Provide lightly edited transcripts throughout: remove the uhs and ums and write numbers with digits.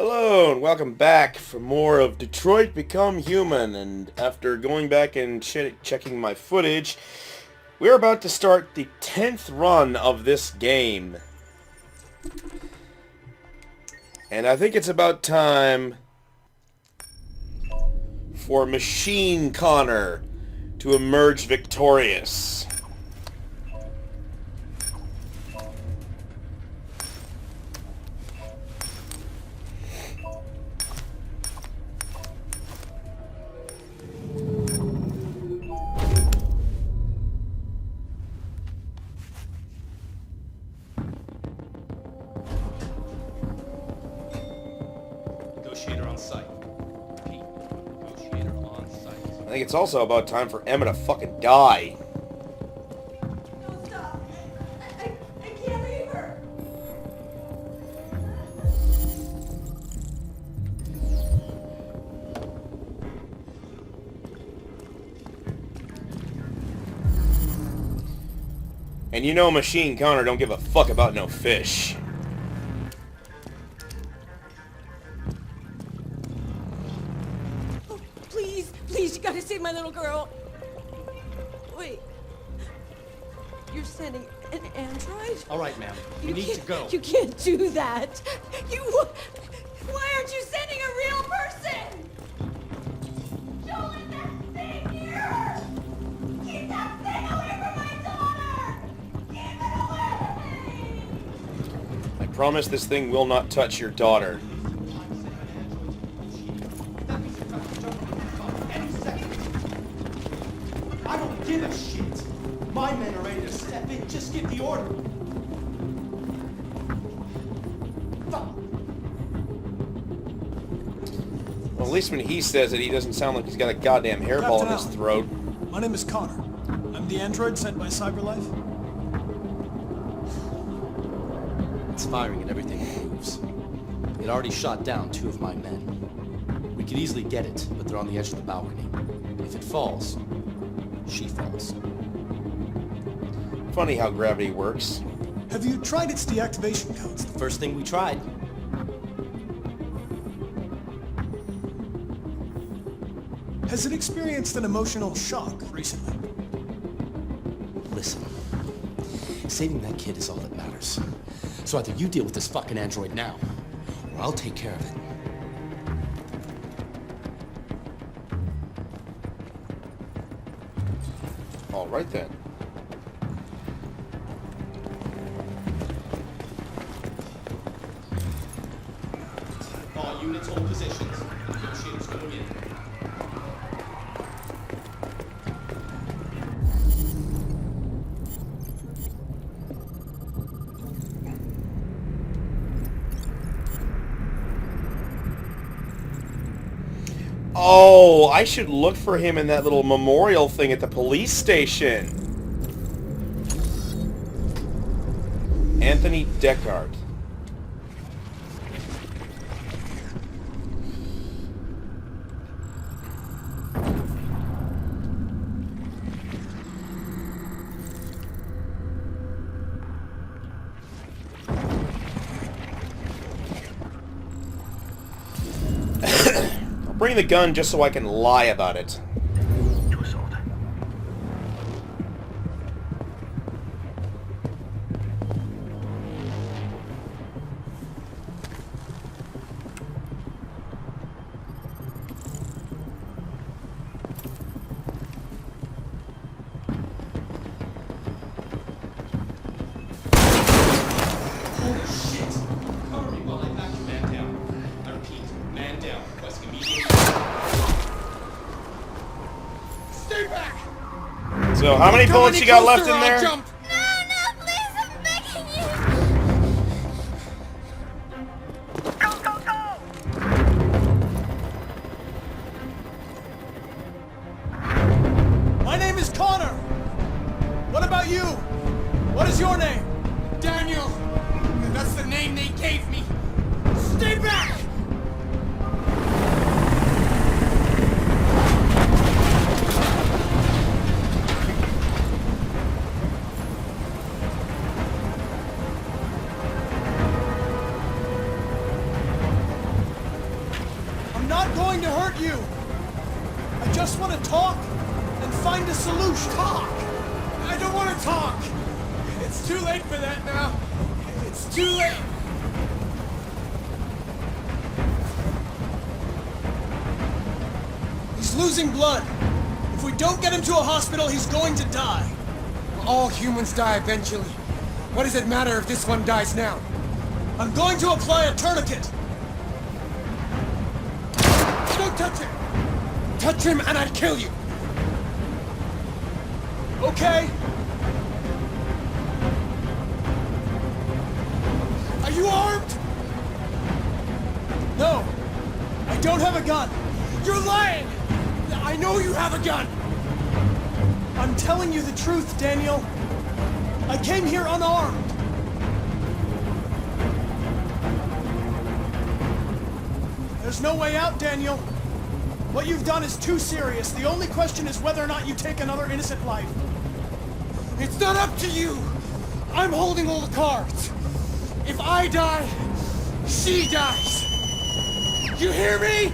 Hello and welcome back for more of Detroit Become Human. And after going back and checking my footage, we're about to start the 10th run of this game. And I think it's about time for Machine Connor to emerge victorious. Negotiator on site. Pete, negotiator on site. I think it's also about time for Emma to fucking die. No, stop. I can't leave her. And you know Machine Connor don't give a fuck about no fish. Oh, please, you gotta save my little girl. Wait. You're sending an android? All right, ma'am. We You need can't- to go. You can't do that. Why aren't you sending a real person? Don't let that thing here! Keep that thing away from my daughter! Keep it away! I promise this thing will not touch your daughter. I don't give a shit. My men are ready to step in. Just give the order. Fuck. Well, at least when he says it, he doesn't sound like he's got a goddamn hairball in his Captain throat. My name is Connor. I'm the android sent by CyberLife. It's firing at everything it moves. It already shot down 2 of my men. We could easily get it, but they're on the edge of the balcony. If it falls, she falls. Funny how gravity works. Have you tried its deactivation codes? First thing we tried. Has it experienced an emotional shock recently? Listen, saving that kid is all that matters. So either you deal with this fucking android now, or I'll take care of it. All right then. All units hold positions. Negotiators going in. Oh, I should look for him in that little memorial thing at the police station. Anthony Deckard. Bring the gun just so I can lie about it. Holy shit! Cover me while I back your man down. I repeat, man down. Requesting immediate. Stay back! So, how many bullets you got left in there? Jump. No, please, I'm begging you! My name is Connor! What about you? What is your name? Daniel! That's the name they gave me! Stay back! hurt you. I just want to talk and find a solution. Talk! I don't want to talk. It's too late for that now. It's too late. He's losing blood. If we don't get him to a hospital, he's going to die. All humans die eventually. What does it matter if this one dies now? I'm going to apply a tourniquet. Don't touch him! Touch him and I'd kill you! Okay. Are you armed? No. I don't have a gun. You're lying! I know you have a gun! I'm telling you the truth, Daniel. I came here unarmed. There's no way out, Daniel. What you've done is too serious. The only question is whether or not you take another innocent life. It's not up to you! I'm holding all the cards. If I die, she dies. You hear me?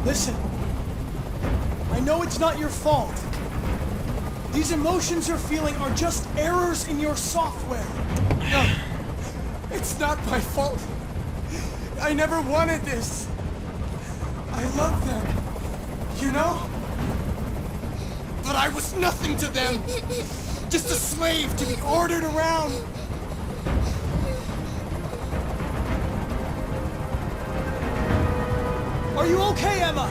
Listen. I know it's not your fault. These emotions you're feeling are just errors in your software. No. It's not my fault. I never wanted this. I love them. You know? But I was nothing to them. Just a slave to be ordered around. Are you okay, Emma?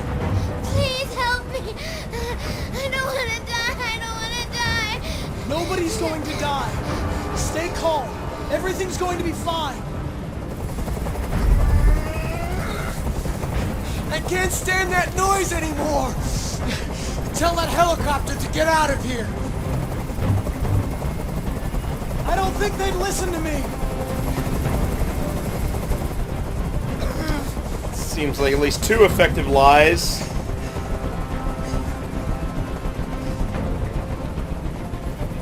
Please help me. I don't want to die. I don't want to die. Nobody's going to die. Stay calm. Everything's going to be fine. I can't stand that noise anymore. Tell that helicopter to get out of here. I don't think they'd listen to me. Seems like at least 2 effective lies.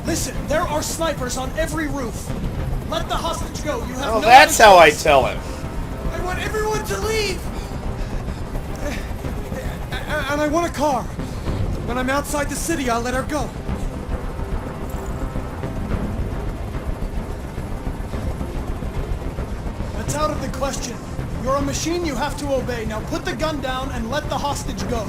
Listen, there are snipers on every roof. Let the hostage go. You have Oh, no that's other how I choice. tell him. I want everyone to leave. And I want a car. When I'm outside the city, I'll let her go. That's out of the question. You're a machine you have to obey. Now put the gun down and let the hostage go.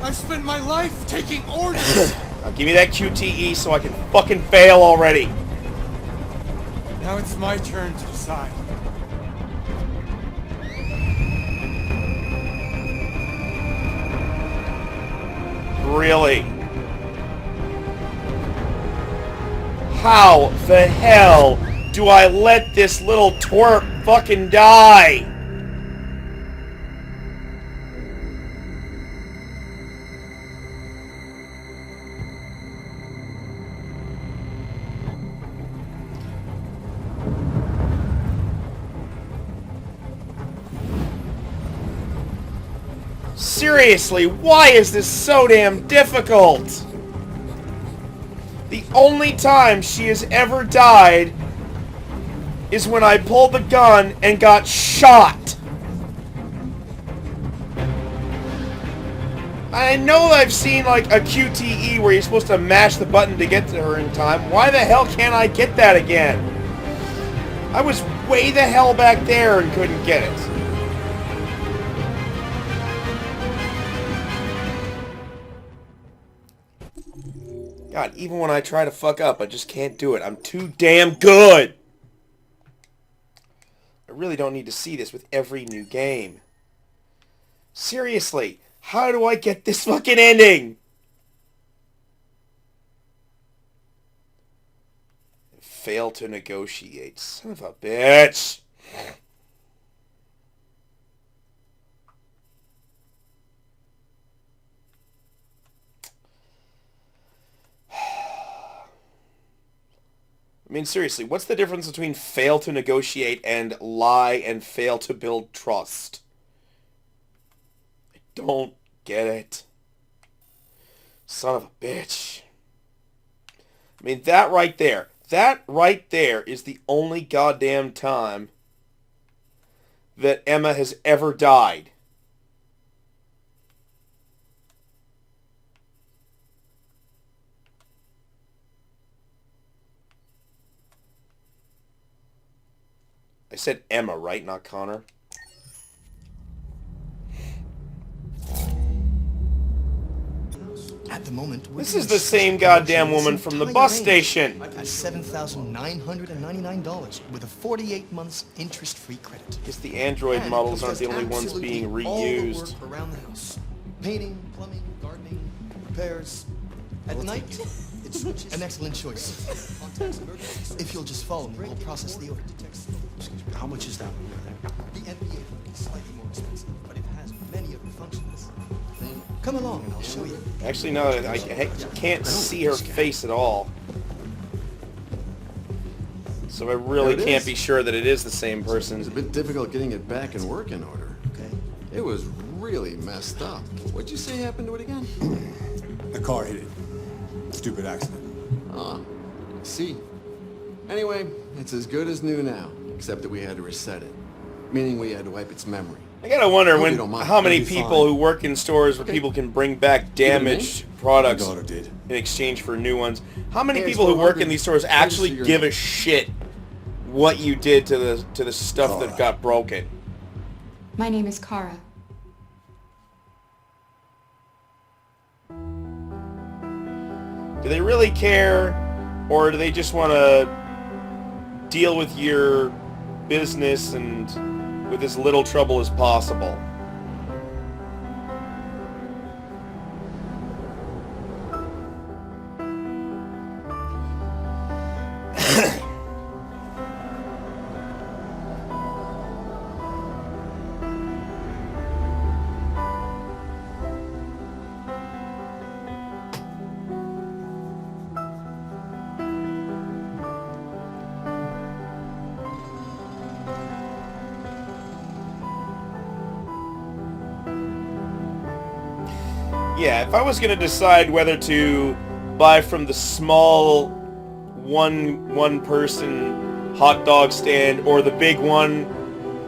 I've spent my life taking orders. Now give me that QTE so I can fucking fail already. Now it's my turn to decide. Really? How the hell do I let this little twerp fucking die? Seriously, why is this so damn difficult? The only time she has ever died is when I pulled the gun and got shot. I know I've seen like a QTE where you're supposed to mash the button to get to her in time. Why the hell can't I get that again? I was way the hell back there and couldn't get it. God, even when I try to fuck up, I just can't do it. I'm too damn good! I really don't need to see this with every new game. Seriously, how do I get this fucking ending? Fail to negotiate. Son of a bitch! I mean, seriously, what's the difference between fail to negotiate and lie and fail to build trust? I don't get it. Son of a bitch. I mean, that right there is the only goddamn time that Emma has ever died. I said Emma, right? Not Connor? At the moment, This is the same goddamn woman from the bus station. At $7,999 with a 48 months interest-free credit. I guess the Android And models it aren't the does only ones absolutely being all the reused. work around the house. Painting, plumbing, gardening, repairs. At night, it's an excellent choice. If you'll just follow me, we'll process the order. How much is that one over there? The NBA is slightly more expensive, but it has many of the functions. Come along and I'll show you. Actually, no, I can't see her face at all. So I really There it can't is. be sure that it is the same It was person. a bit difficult getting it back in working order. Okay. It was really messed up. What'd you say happened to it again? The car hit it. Stupid accident. Ah, I see. Anyway, it's as good as new now, except that we had to reset it. Meaning we had to wipe its memory. I gotta wonder Hope when you don't mind. how many It'll be people fine. who work in stores where people can bring back Give it a damaged My products daughter did. in exchange for new ones. How many Hey, it's people who work in 400. these stores actually Register your give a name. shit what you did to the stuff that Alright. got broken? My name is Kara. Do they really care, or do they just want to deal with your business and with as little trouble as possible? Yeah, if I was going to decide whether to buy from the small one person hot dog stand or the big one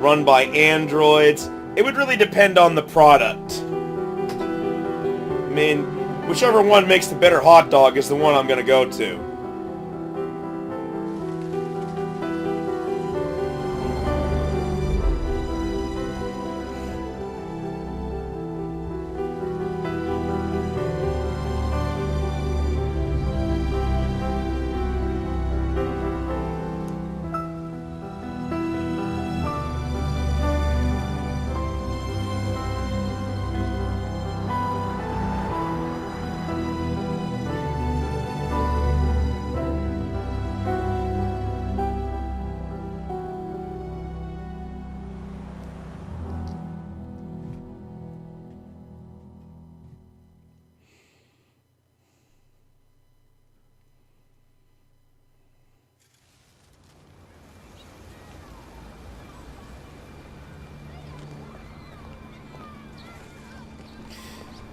run by androids, it would really depend on the product. I mean, whichever one makes the better hot dog is the one I'm going to go to.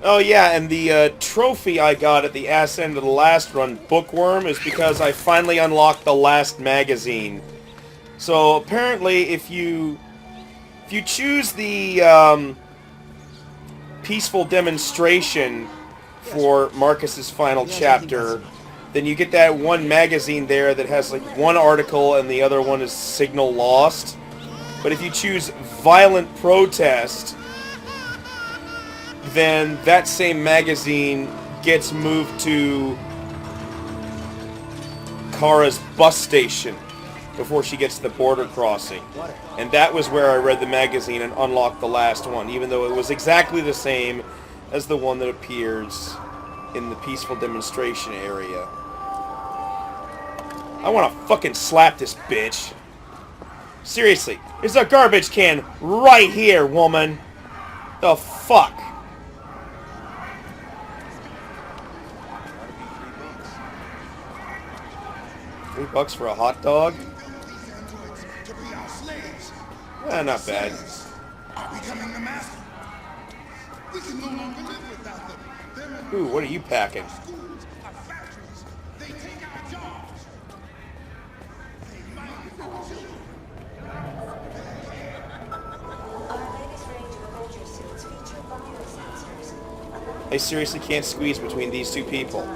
Oh yeah, and the trophy I got at the ass end of the last run, Bookworm, is because I finally unlocked the last magazine. So apparently, if you choose the peaceful demonstration for Marcus's final chapter, then you get that one magazine there that has like one article and the other one is Signal Lost. But if you choose Violent Protest, then that same magazine gets moved to Kara's bus station before she gets to the border crossing. And that was where I read the magazine and unlocked the last one, even though it was exactly the same as the one that appears in the peaceful demonstration area. I want to fucking slap this bitch. Seriously, there's a garbage can right here, woman. The fuck? $3 for a hot dog? Not bad. Ooh, what are you packing? I seriously can't squeeze between these two people.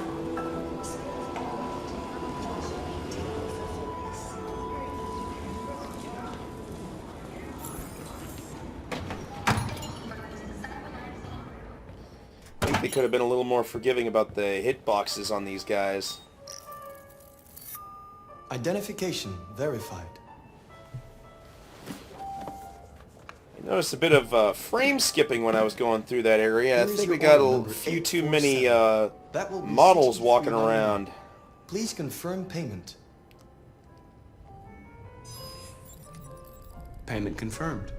I think they could have been a little more forgiving about the hitboxes on these guys. Identification verified. I noticed a bit of frame skipping when I was going through that area. I Here is think your we got order a number few too 847. many That will be models 63 walking $99. around. Please confirm payment. Payment confirmed.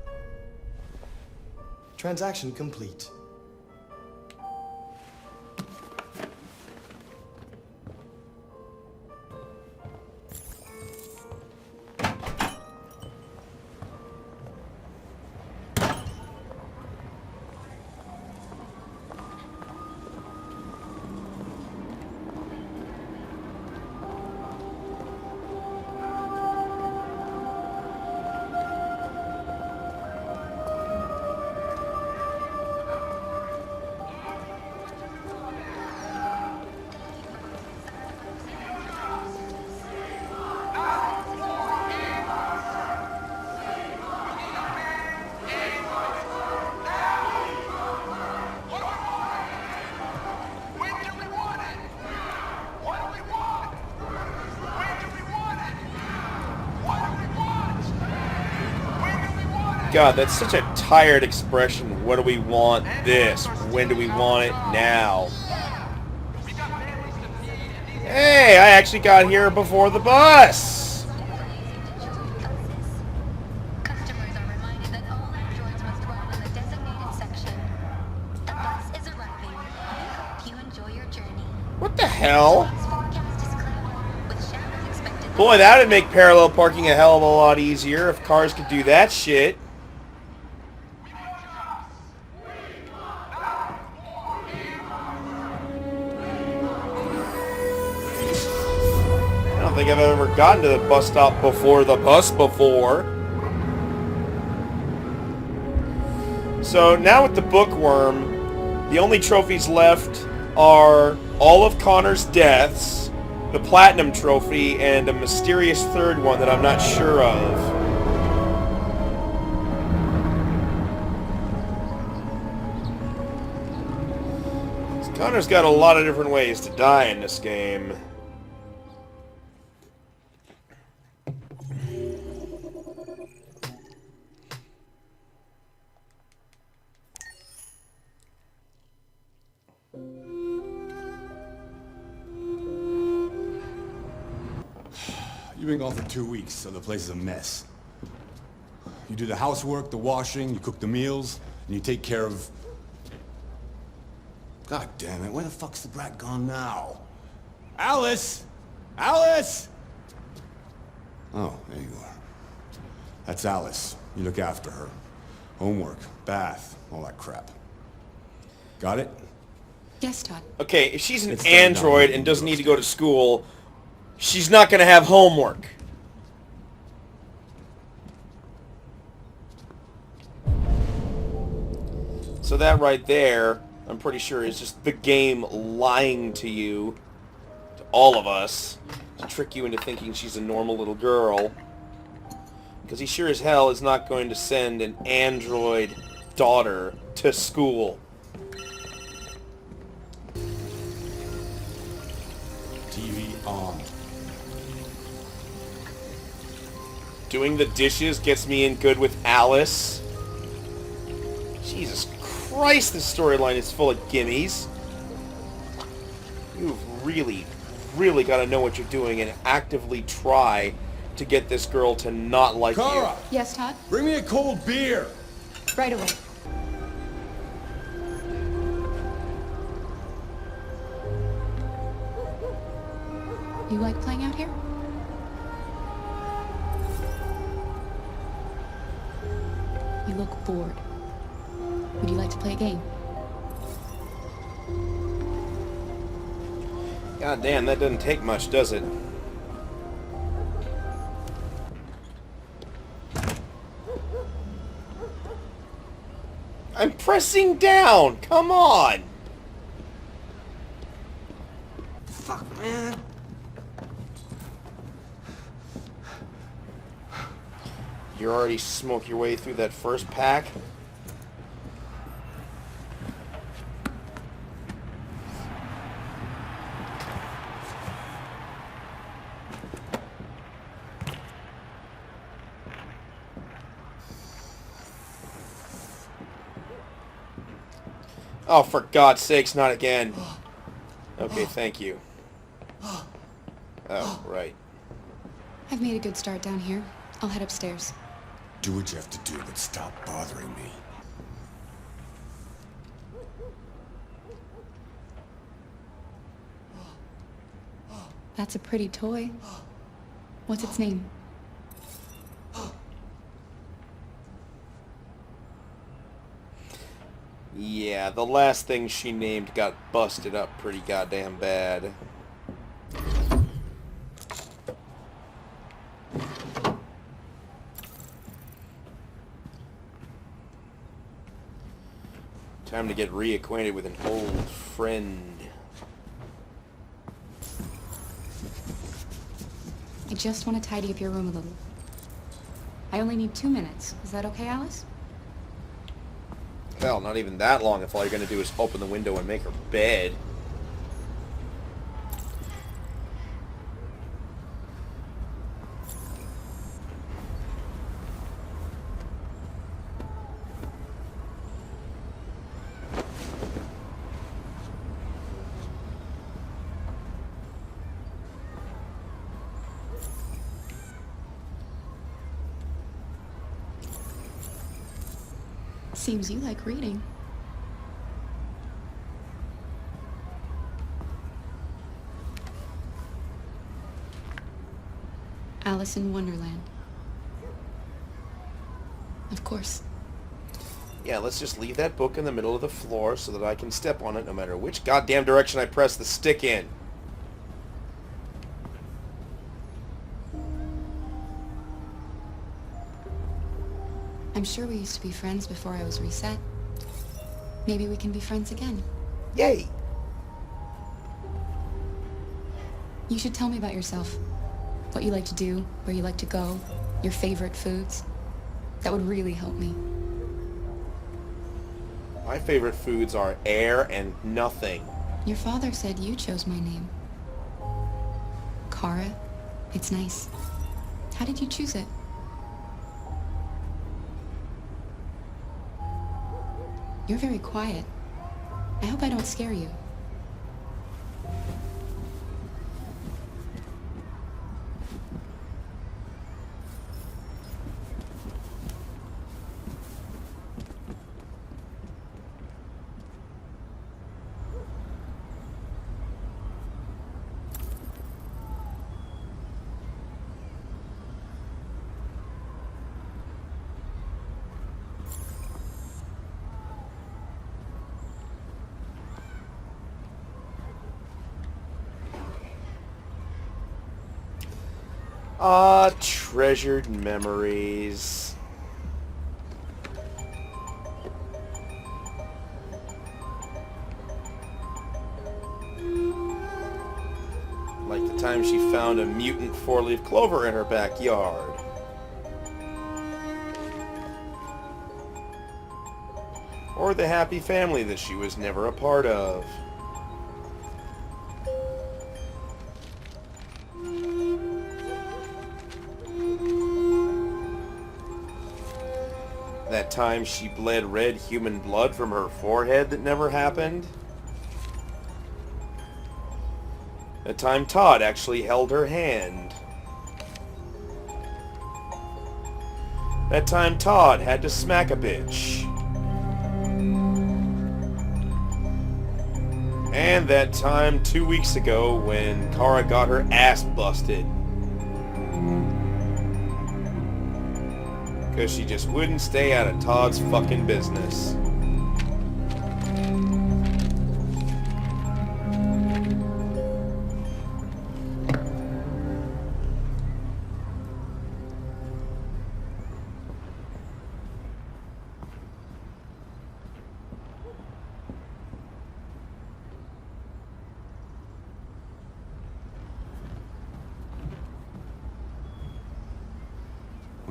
Transaction complete. God, that's such a tired expression. What do we want this? When do we want it now? Hey, I actually got here before the bus! Customers are reminded that all androids must ride in the designated section. The bus is arriving. We hope you enjoy your journey. What the hell? This forecast is clear, with showers expected. Boy, that would make parallel parking a hell of a lot easier if cars could do that shit. I don't think I've ever gotten to the bus stop before the bus before. So now with the bookworm, the only trophies left are all of Connor's deaths, the platinum trophy, and a mysterious third one that I'm not sure of. Connor's got a lot of different ways to die in this game. You've been gone for 2 weeks, so the place is a mess. You do the housework, the washing, you cook the meals, and you take care of... God damn it, where the fuck's the brat gone now? Alice! Alice! Oh, there you are. That's Alice. You look after her. Homework, bath, all that crap. Got it? Yes, Todd. Okay, if she's an It's done android now. and doesn't need to go to school, she's not going to have homework. So that right there, I'm pretty sure, is just the game lying to you, to all of us, to trick you into thinking she's a normal little girl. Because he sure as hell is not going to send an android daughter to school. TV on. Doing the dishes gets me in good with Alice. Jesus Christ, this storyline is full of gimmies. You've really, really got to know what you're doing and actively try to get this girl to not like Kara! Yes, Todd? Bring me a cold beer! Right away. You like playing out here? You look bored. Would you like to play a game? God damn, that doesn't take much, does it? I'm pressing down! Come on! You already smoke your way through that first pack? Oh, for God's sakes, not again. Okay, thank you. Oh, right. I've made a good start down here. I'll head upstairs. Do what you have to do, but stop bothering me. That's a pretty toy. What's its name? Yeah, the last thing she named got busted up pretty goddamn bad. Time to get reacquainted with an old friend. I just want to tidy up your room a little. I only need 2 minutes. Is that okay, Alice? Hell, not even that long if all you're gonna do is open the window and make her bed. Seems you like reading. Alice in Wonderland. Of course. Yeah, let's just leave that book in the middle of the floor so that I can step on it no matter which goddamn direction I press the stick in. I'm sure we used to be friends before I was reset. Maybe we can be friends again. Yay! You should tell me about yourself. What you like to do, where you like to go, your favorite foods. That would really help me. My favorite foods are air and nothing. Your father said you chose my name. Kara. It's nice. How did you choose it? You're very quiet. I hope I don't scare you. Ah, treasured memories. Like the time she found a mutant four-leaf clover in her backyard. Or the happy family that she was never a part of. That time she bled red human blood from her forehead that never happened. That time Todd actually held her hand. That time Todd had to smack a bitch. And that time 2 weeks ago when Kara got her ass busted. Because she just wouldn't stay out of Todd's fucking business.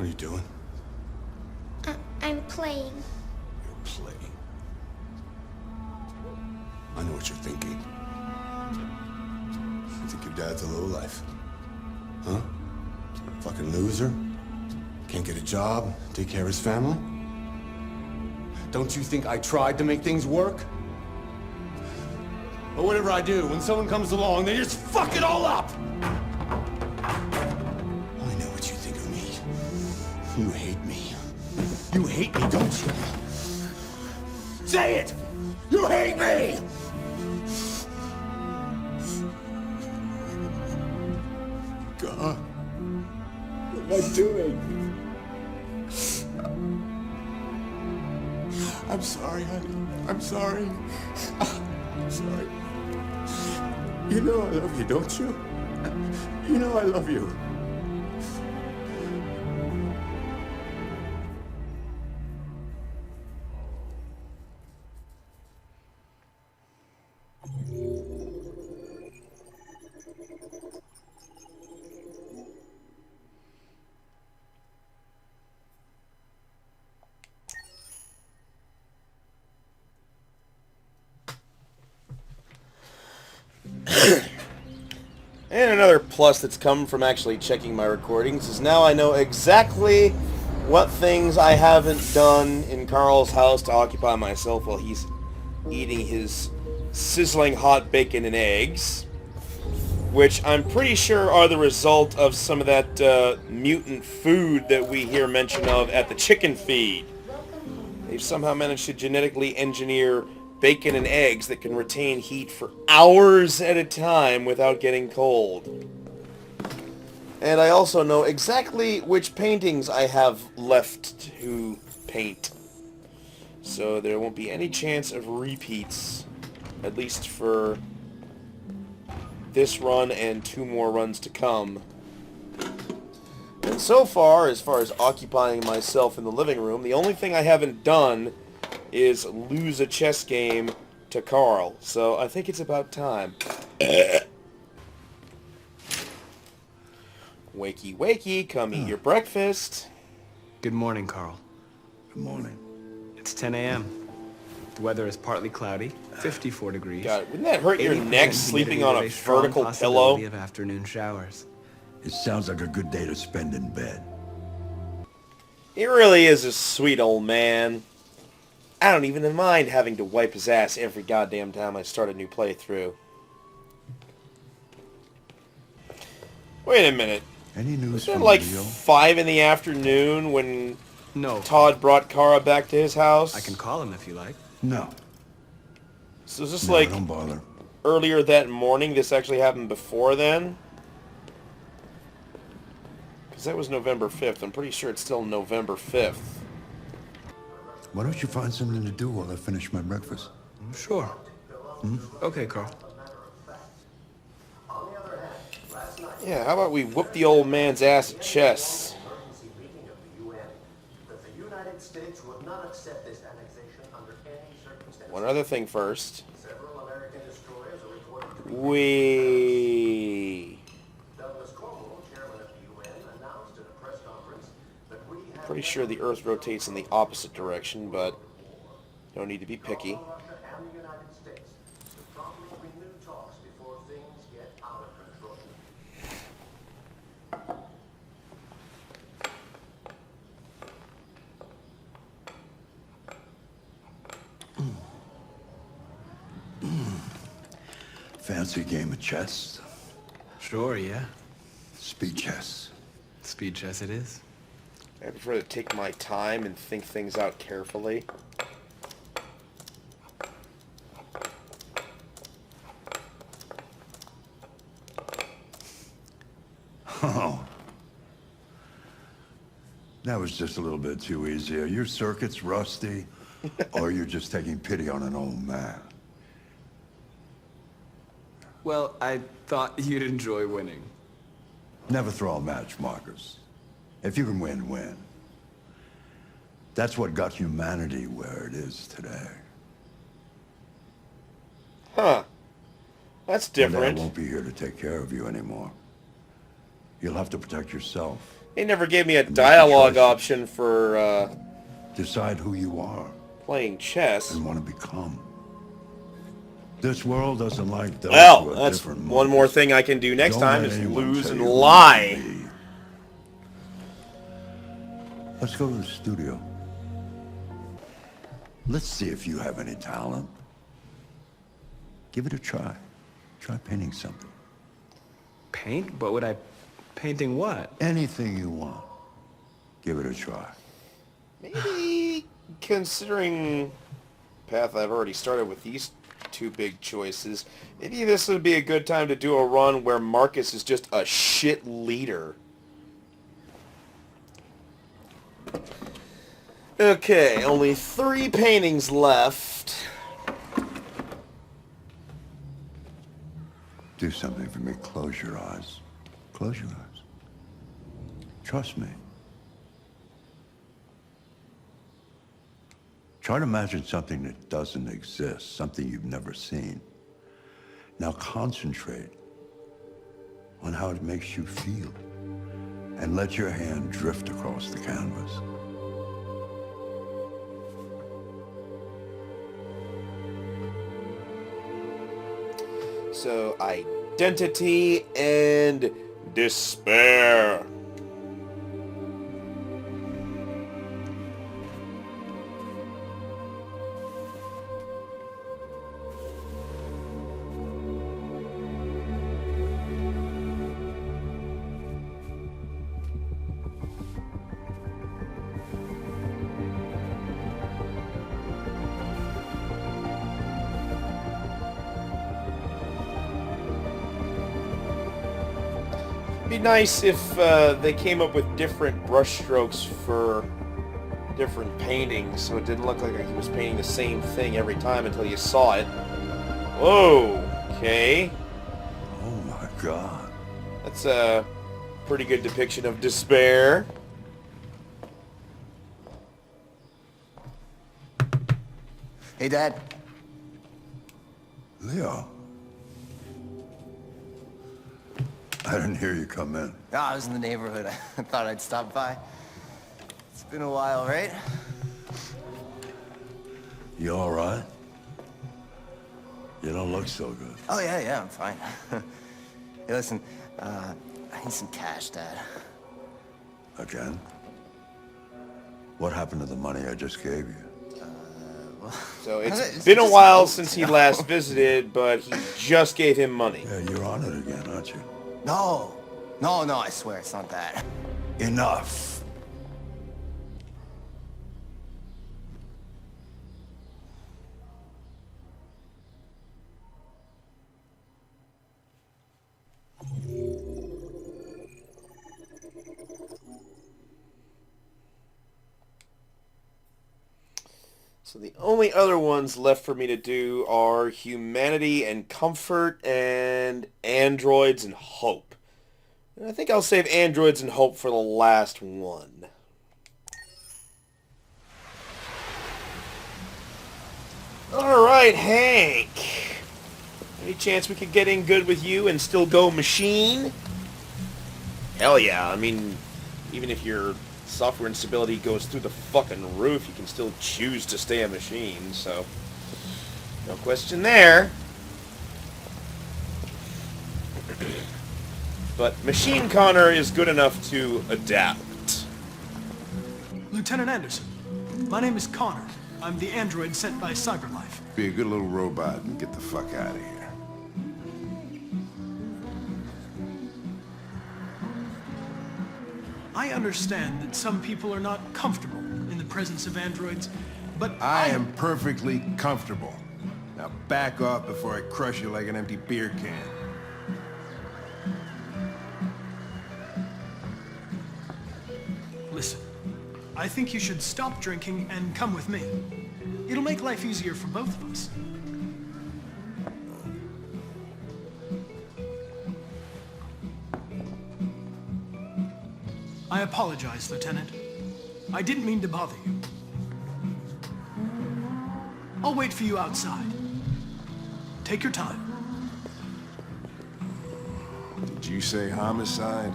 What are you doing? I'm playing. You're playing. I know what you're thinking. You think your dad's a lowlife? Huh? Fucking loser? Can't get a job, take care of his family? Don't you think I tried to make things work? But whatever I do, when someone comes along, they just fuck it all up! I know what you think of me. You hate me. You hate me, don't you? Say it! You hate me! God, what am I doing? I'm sorry, honey. I'm sorry. I'm sorry. You know I love you, don't you? You know I love you. And another plus that's come from actually checking my recordings is now I know exactly what things I haven't done in Carl's house to occupy myself while he's eating his sizzling hot bacon and eggs, which I'm pretty sure are the result of some of that mutant food that we hear mention of at the chicken feed. They've somehow managed to genetically engineer bacon and eggs that can retain heat for hours at a time without getting cold. And I also know exactly which paintings I have left to paint. So there won't be any chance of repeats, at least for this run and 2 more runs to come. And so far, as far as occupying myself in the living room, the only thing I haven't done is lose a chess game to Carl. So I think it's about time. Wakey, wakey, come eat your breakfast. Good morning, Carl. Good morning. It's 10 a.m. The weather is partly cloudy, 54 degrees. God, wouldn't that hurt your 80% neck sleeping humidity on with a strong vertical possibility pillow? of afternoon showers. It sounds like a good day to spend in bed. He really is a sweet old man. I don't even mind having to wipe his ass every goddamn time I start a new playthrough. Wait a minute. Any news Was it from like Leo? 5 in the afternoon when No. Todd brought Kara back to his house? I can call him if you like. No. So is this No, like don't bother. earlier that morning? This actually happened before then? Because that was November 5th. I'm pretty sure it's still November 5th. Why don't you find something to do while I finish my breakfast? Sure. Okay, Carl. Yeah, how about we whoop the old man's ass at chess? One other thing first. Pretty sure the Earth rotates in the opposite direction, but don't need to be picky. Fancy game of chess? Sure, yeah. Speed chess. Speed chess it is. I prefer to take my time and think things out carefully. Oh. That was just a little bit too easy. Are your circuits rusty? Or you're just taking pity on an old man? Well, I thought you'd enjoy winning. Never throw a match, Markus. If you can win, win. That's what got humanity where it is today. Huh. That's One day different. I won't be here to take care of you anymore. You'll have to protect yourself They never gave me a dialogue option for Decide who you are playing chess. and want to become. This world doesn't like those Well, who are that's different one more motives. thing I can do next Don't time let is anyone lose tell and you who lie. you be. Let's go to the studio. Let's see if you have any talent. Give it a try. Try painting something. Paint? What would I... Painting what? Anything you want. Give it a try. Maybe, considering the path I've already started with these two big choices, maybe this would be a good time to do a run where Markus is just a shit leader. Okay, only 3 paintings left. Do something for me. Close your eyes. Close your eyes. Trust me. Try to imagine something that doesn't exist, something you've never seen. Now concentrate on how it makes you feel, and let your hand drift across the canvas. So, identity and despair. Be nice if they came up with different brushstrokes for different paintings, so it didn't look like he was painting the same thing every time until you saw it. Whoa, okay. Oh my God. That's a pretty good depiction of despair. Hey, Dad. Leo. I didn't hear you come in. Oh, I was in the neighborhood. I thought I'd stop by. It's been a while, right? You all right? You don't look so good. Oh, yeah, I'm fine. Hey, listen, I need some cash, Dad. Again? What happened to the money I just gave you? So it's been a while since he last visited, but he just gave him money. Yeah, you're on it again, aren't you? No, I swear it's not that. Enough. So the only other ones left for me to do are humanity and comfort and androids and hope. And I think I'll save androids and hope for the last one. Alright, Hank. Any chance we could get in good with you and still go machine? Hell yeah. I mean, even if your software instability goes through the fucking roof, you can still choose to stay a machine, so no question there. But Machine Connor is good enough to adapt. Lieutenant Anderson, my name is Connor. I'm the android sent by CyberLife. Be a good little robot and get the fuck out of here. I understand that some people are not comfortable in the presence of androids, but I am perfectly comfortable. Now back off before I crush you like an empty beer can. Listen, I think you should stop drinking and come with me. It'll make life easier for both of us. I apologize, Lieutenant. I didn't mean to bother you. I'll wait for you outside. Take your time. Did you say homicide?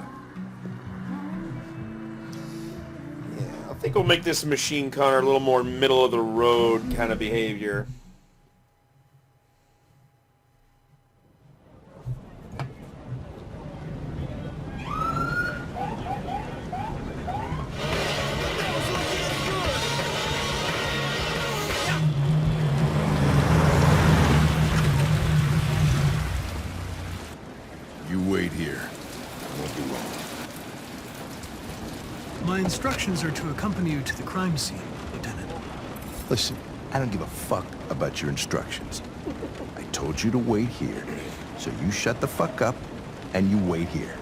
I think we'll make this machine Connor a little more middle of the road kind of behavior. You wait here. I won't be long. My instructions are to accompany you to the crime scene, Lieutenant. Listen, I don't give a fuck about your instructions. I told you to wait here. So you shut the fuck up and you wait here.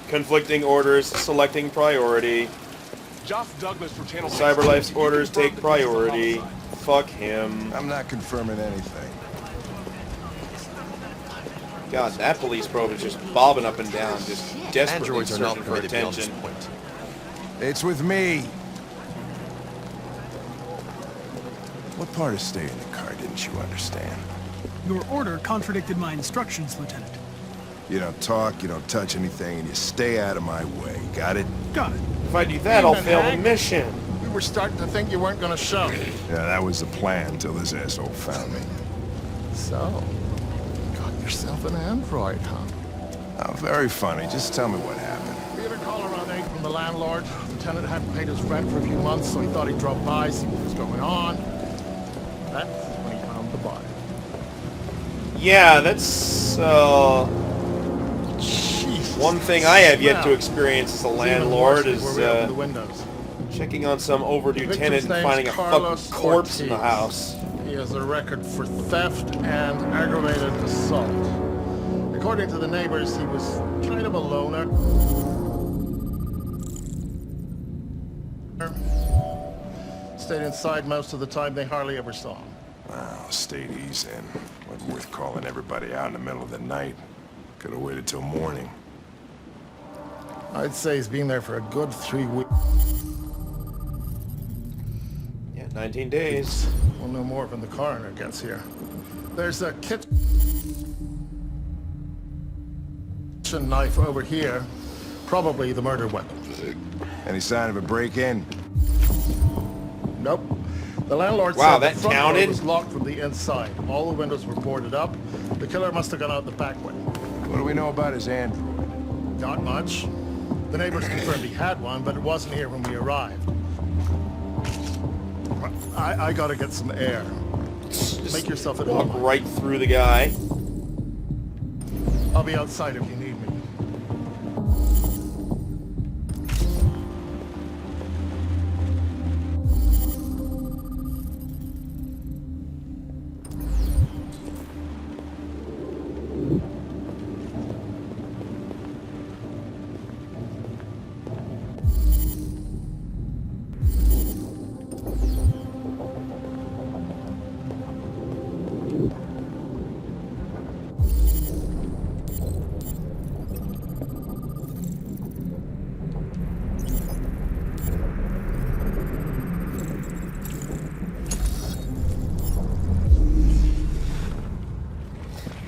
Conflicting orders, selecting priority. Josh Douglas from Channel CyberLife's orders take priority. Fuck him. I'm not confirming anything. God, that police probe is just bobbing up and down, just desperately Androids are not searching for permitted beyond this attention. point. It's with me. What part of staying in the car didn't you understand? Your order contradicted my instructions, Lieutenant. You don't talk, you don't touch anything, and you stay out of my way. Got it? Got it. If I do that, I'll fail the mission. We were starting to think you weren't going to show. Yeah, that was the plan until this asshole found me. So, got yourself an android, huh? Oh, very funny. Just tell me what happened. We had a call around 8 from the landlord. The tenant hadn't paid his rent for a few months, so he thought he'd drop by, see what was going on. That's when he found the body. Yeah, that's one thing I have yet to experience as a landlord is checking on some overdue tenant and finding a fucking corpse in the house. He has a record for theft and aggravated assault. According to the neighbors, he was kind of a loner. Stayed inside most of the time. They hardly ever saw him. Wow, stayed easy and wasn't worth calling everybody out in the middle of the night. Could have waited till morning. I'd say he's been there for a good 3 weeks. Yeah, 19 days. We'll know more when the coroner gets here. There's a kitchen knife over here. Probably the murder weapon. Any sign of a break-in? Nope. The landlord Wow, said that the front counted? door was locked from the inside. All the windows were boarded up. The killer must have gone out the back way. What do we know about his android? Not much. The neighbors confirmed he had one, but it wasn't here when we arrived. I gotta get some air. Make yourself at Walk home. right through the guy. I'll be outside if you need me.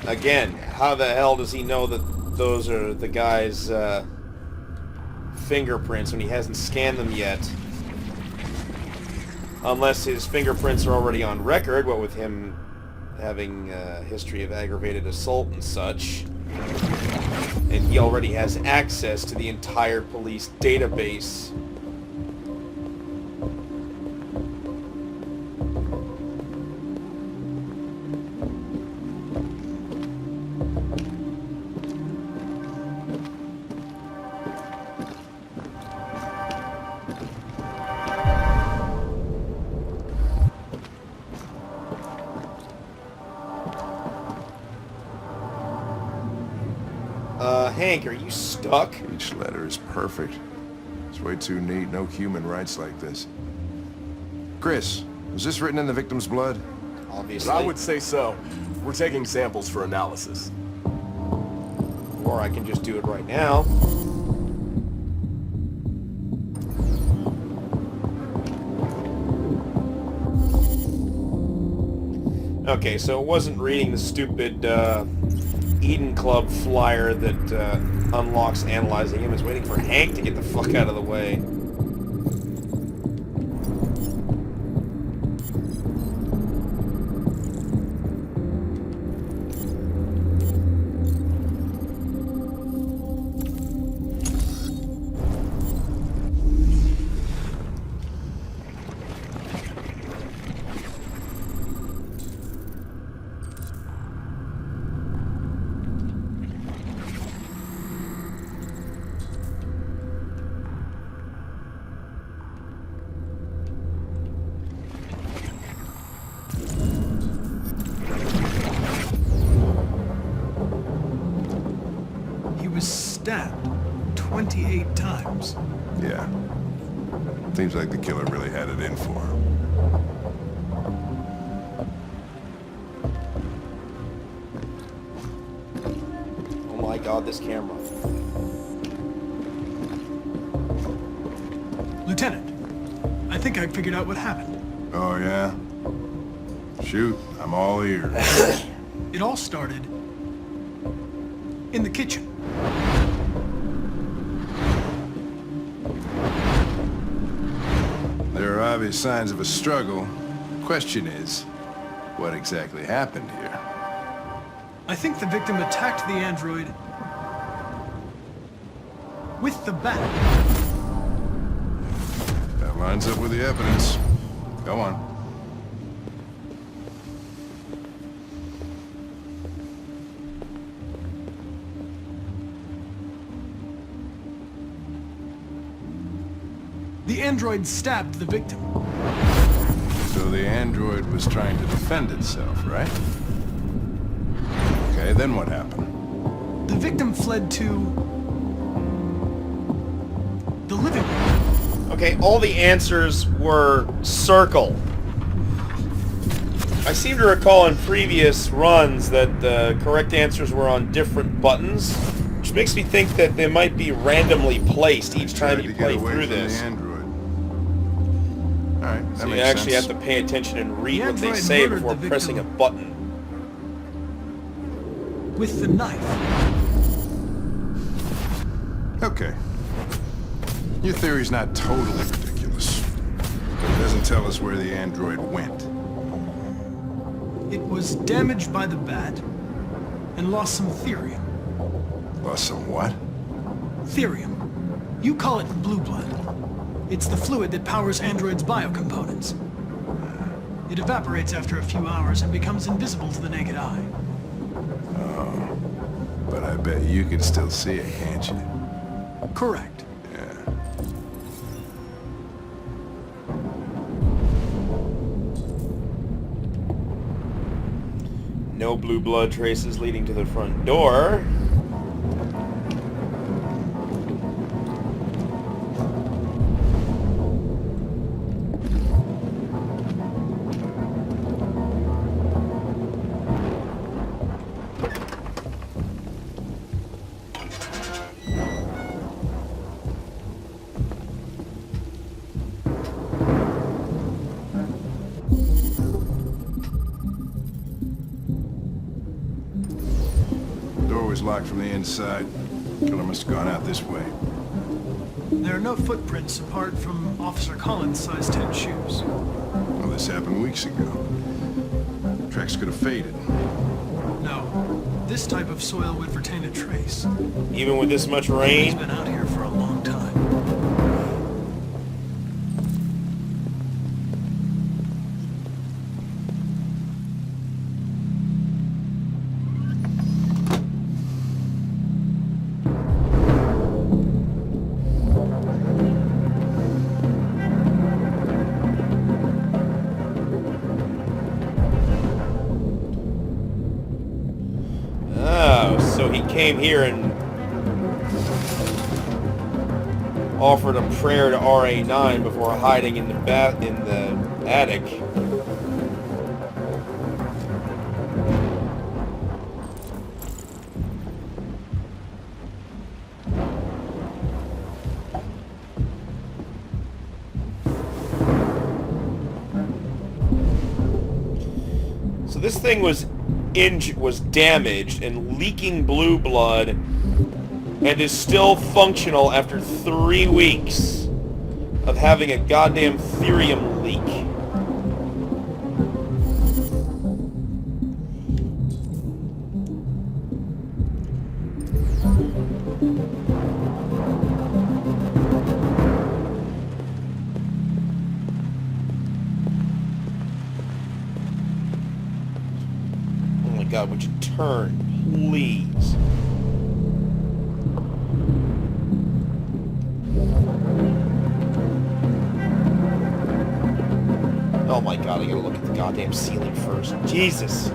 Again, how the hell does he know that those are the guy's fingerprints when he hasn't scanned them yet? Unless his fingerprints are already on record, what with him having a history of aggravated assault and such. And he already has access to the entire police database. Hank, are you stuck? Each letter is perfect. It's way too neat. No human writes like this. Chris, was this written in the victim's blood? Obviously. I would say so. We're taking samples for analysis. Or I can just do it right now. Okay, so it wasn't reading the stupid Eden Club flyer that unlocks analyzing him. It's waiting for Hank to get the fuck out of the way. He was stabbed 28 times. Yeah. Seems like the killer really had it in for him. Oh my god, this camera. Lieutenant, I think I figured out what happened. Oh, yeah? Shoot, I'm all ears. It all started in the kitchen. There are obvious signs of a struggle. Question is, what exactly happened here? I think the victim attacked the android with the bat. That lines up with the evidence. Go on. The android stabbed the victim. So the android was trying to defend itself, right? Okay, then what happened? The victim fled to the living room. Okay, all the answers were circle. I seem to recall in previous runs that the correct answers were on different buttons, which makes me think that they might be randomly placed each time you play through this. Alright, So you actually have to pay attention and read what they say before pressing a button. With the knife. Okay. Your theory's not totally ridiculous. But it doesn't tell us where the android went. It was damaged by the bat and lost some therium. Lost some what? Therium. You call it blue blood. It's the fluid that powers androids' biocomponents. It evaporates after a few hours and becomes invisible to the naked eye. Oh. But I bet you can still see it, can't you? Correct. Yeah. No blue blood traces leading to the front door. Locked from the inside. Killer must have gone out this way. There are no footprints apart from Officer Collins' size 10 shoes. Well, this happened weeks ago. Tracks could have faded. No. This type of soil would retain a trace. Even with this much rain? He's been out here for a long time. So he came here and offered a prayer to RA9 before hiding in the attic. So this thing was damaged and leaking blue blood and is still functional after 3 weeks of having a goddamn therium leak. Oh my god, would you turn, please? Oh my god, I gotta look at the goddamn ceiling first. Jesus!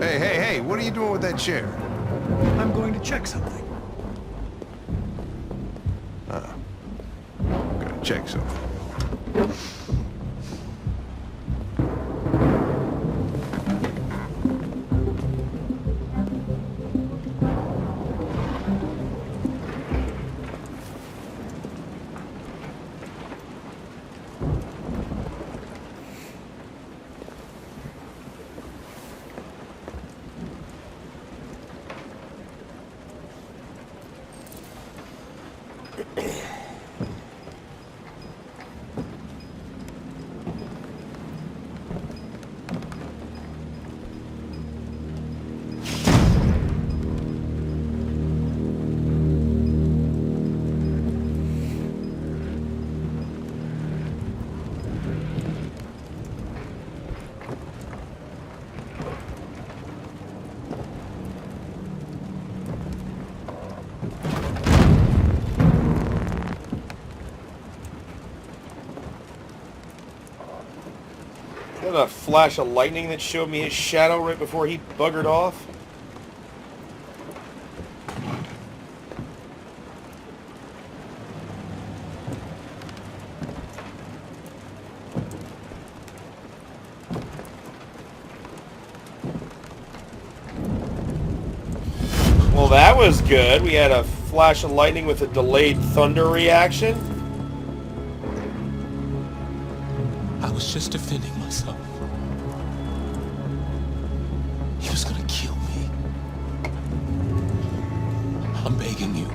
Hey, what are you doing with that chair? I'm going to check something. Gotta check something. Is that a flash of lightning that showed me his shadow right before he buggered off? Well, that was good. We had a flash of lightning with a delayed thunder reaction. I was just defending myself. He was gonna kill me. I'm begging you.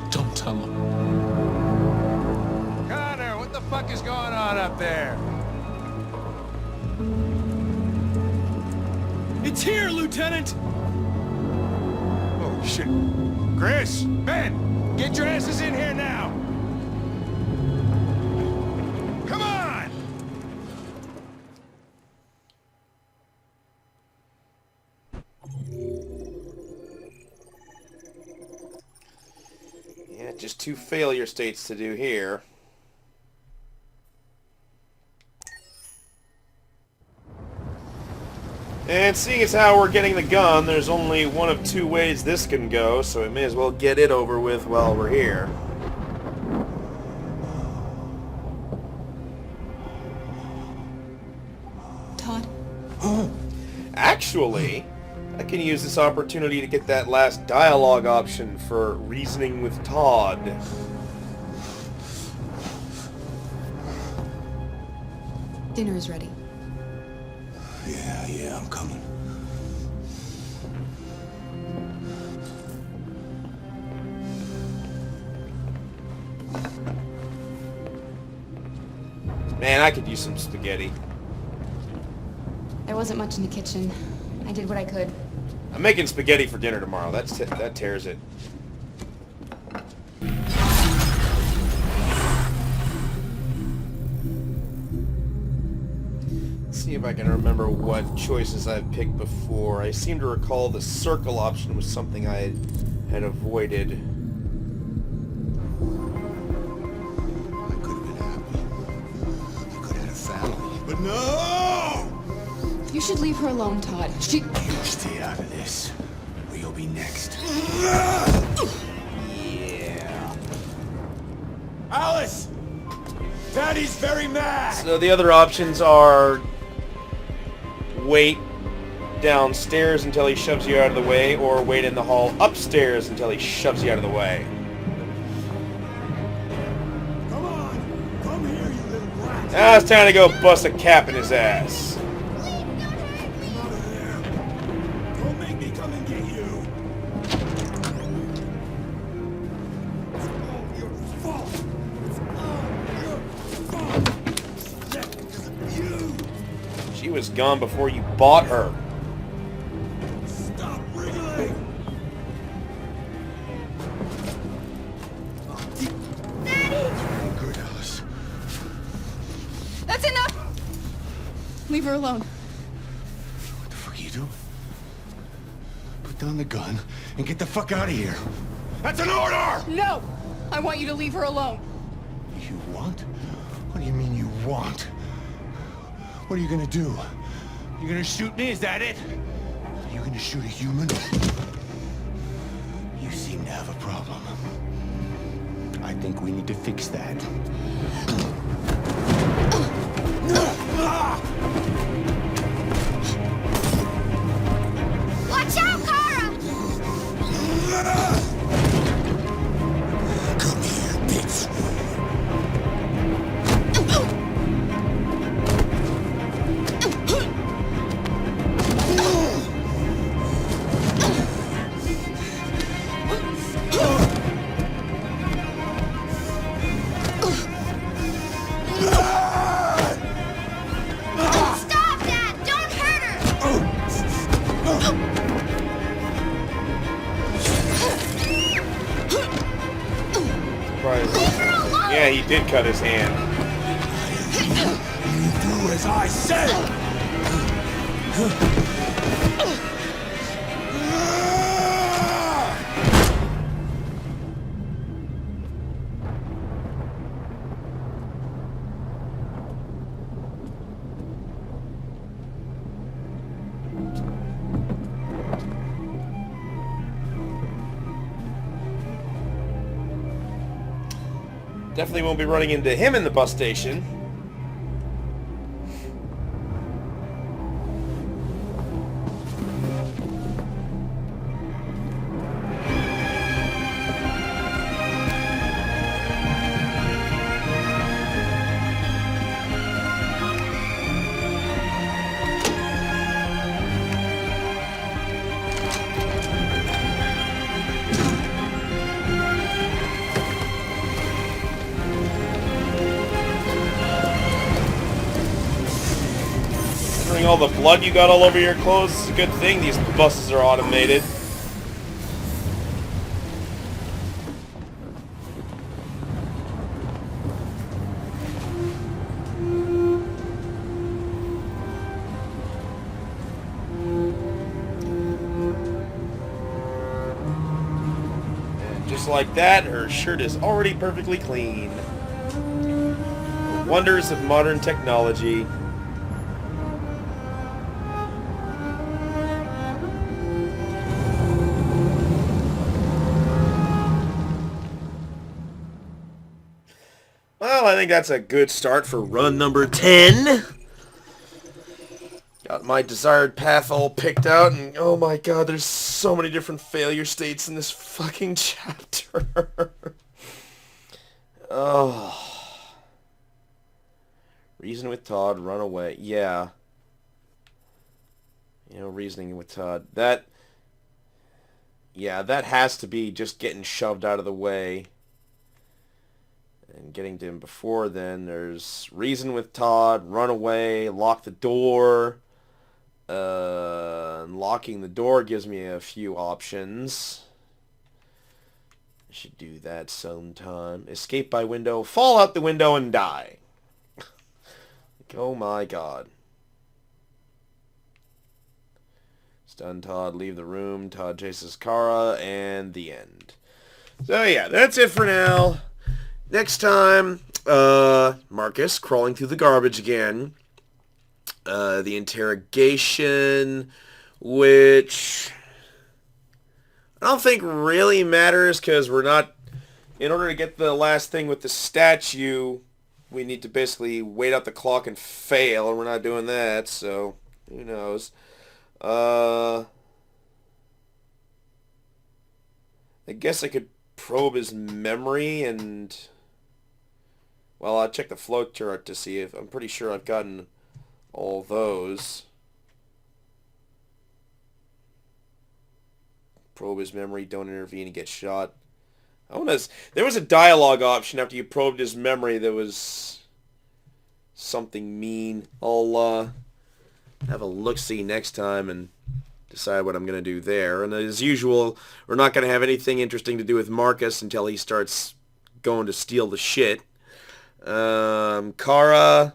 Don't tell him. Connor, what the fuck is going on up there? It's here, Lieutenant! Oh, shit. Chris, Ben, get your asses in here now! Come on! Yeah, just 2 failure states to do here. And seeing as how we're getting the gun, there's only one of 2 ways this can go, so we may as well get it over with while we're here. Todd? Actually, I can use this opportunity to get that last dialogue option for reasoning with Todd. Dinner is ready. Yeah, I'm coming. Man, I could use some spaghetti. There wasn't much in the kitchen. I did what I could. I'm making spaghetti for dinner tomorrow. That tears it. See if I can remember what choices I've picked before. I seem to recall the circle option was something I had avoided. I could have been happy. I could have had a family. But no! You should leave her alone, Todd. She... You stay out of this, or you'll be next. Yeah. Alice! Daddy's very mad! So the other options are wait downstairs until he shoves you out of the way, or wait in the hall upstairs until he shoves you out of the way. Come on! Come here, you little brat! Now it's time to go bust a cap in his ass. Come out of there! Don't make me come and get you! It's all your fault! It's all your fault! She's dead because of you! She was gone before you bought her. Stop wriggling! Daddy! Good, Alice. That's enough! Leave her alone. What the fuck are you doing? Put down the gun and get the fuck out of here. That's an order! No! I want you to leave her alone. You want? What do you mean you want? What are you gonna do? You gonna shoot me? Is that it? Are you gonna shoot a human? You seem to have a problem. I think we need to fix that. Watch out, Kara! Come here, bitch. Stop that! Don't hurt Surprise. Yeah, he did cut his hand. You do as I say! Definitely won't be running into him in the bus station. All the blood you got all over your clothes, it's a good thing these buses are automated. And just like that, her shirt is already perfectly clean. The wonders of modern technology. Well, I think that's a good start for run number 10. Got my desired path all picked out, and oh my god, there's so many different failure states in this fucking chapter. Oh. Reason with Todd, run away. Yeah. You know, reasoning with Todd. Yeah, that has to be just getting shoved out of the way. And getting to him before then, there's reason with Todd, run away, lock the door. Locking the door gives me a few options. I should do that sometime. Escape by window, fall out the window and die. Oh my god. Stun Todd, leave the room, Todd chases Kara, and the end. So yeah, that's it for now. Next time, Markus crawling through the garbage again. The interrogation, which I don't think really matters because we're not... In order to get the last thing with the statue, we need to basically wait out the clock and fail, and we're not doing that, so who knows. I guess I could probe his memory and... Well, I'll check the flowchart to see if... I'm pretty sure I've gotten all those. Probe his memory, don't intervene and get shot. There was a dialogue option after you probed his memory that was something mean. I'll have a look-see next time and decide what I'm going to do there. And as usual, we're not going to have anything interesting to do with Markus until he starts going to steal the shit. Kara,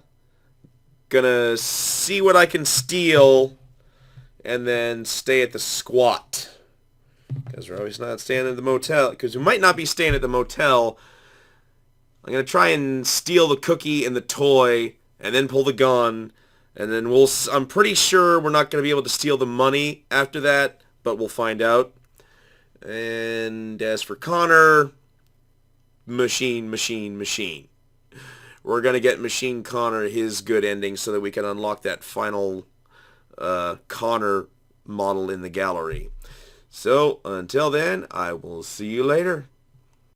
gonna see what I can steal and then stay at the squat. Because we're always not staying at the motel. Because we might not be staying at the motel. I'm going to try and steal the cookie and the toy and then pull the gun. And then I'm pretty sure we're not going to be able to steal the money after that, but we'll find out. And as for Connor, machine. We're going to get Machine Connor his good ending so that we can unlock that final Connor model in the gallery. So, until then, I will see you later.